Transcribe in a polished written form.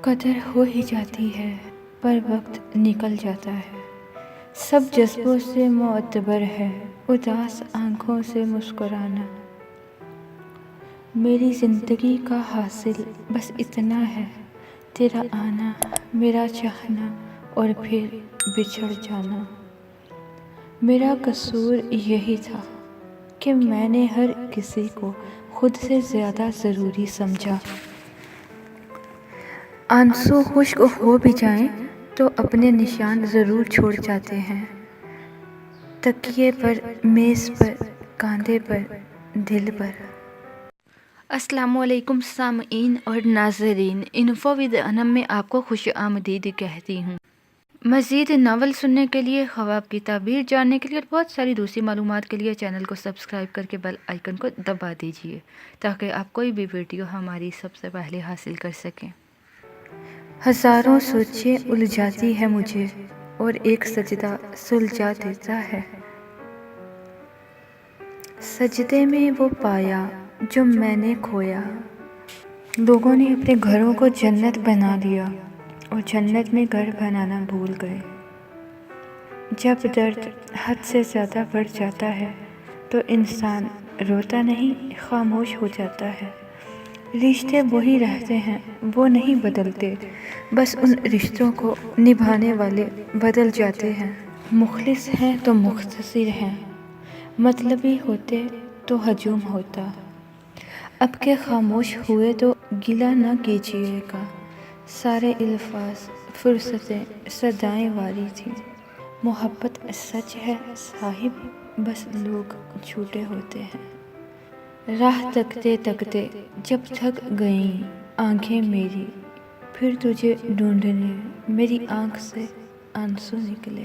قدر ہو ہی جاتی ہے پر وقت نکل جاتا ہے، سب جذبوں سے معتبر ہے اداس آنکھوں سے مسکرانا۔ میری زندگی کا حاصل بس اتنا ہے، تیرا آنا، میرا چاہنا اور پھر بچھڑ جانا۔ میرا قصور یہی تھا کہ میں نے ہر کسی کو خود سے زیادہ ضروری سمجھا۔ آنسو خشک ہو بھی جائیں تو اپنے نشان ضرور چھوڑ جاتے ہیں، تکیے پر، میز پر، کاندھے پر، دل پر۔ السلام علیکم سامعین اور ناظرین، انفو ود انم میں آپ کو خوش آمدید کہتی ہوں۔ مزید ناول سننے کے لیے، خواب کی تعبیر جاننے کے لیے اور بہت ساری دوسری معلومات کے لیے چینل کو سبسکرائب کر کے بیل آئیکن کو دبا دیجیے تاکہ آپ کوئی بھی ویڈیو ہماری سب سے پہلے حاصل کر سکیں۔ ہزاروں سوچیں الجھاتی ہے مجھے اور ایک سجدہ سلجھا دیتا ہے۔ سجدے میں وہ پایا جو میں نے کھویا۔ لوگوں نے اپنے گھروں کو جنت بنا لیا اور جنت میں گھر بنانا بھول گئے۔ جب درد حد سے زیادہ بڑھ جاتا ہے تو انسان روتا نہیں، خاموش ہو جاتا ہے۔ رشتے وہی رہتے ہیں، وہ نہیں بدلتے، بس ان رشتوں کو نبھانے والے بدل جاتے ہیں۔ مخلص ہیں تو مختصر ہیں، مطلبی ہوتے تو ہجوم ہوتا۔ اب کہ خاموش ہوئے تو گلہ نہ کیجیے گا، سارے الفاظ، فرصتیں، صدائیں واری تھیں۔ محبت سچ ہے صاحب، بس لوگ جھوٹے ہوتے ہیں۔ راہ تکتے تکتے جب تھک گئیں آنکھیں میری، پھر تجھے ڈھونڈنے میری آنکھ سے آنسو نکلے۔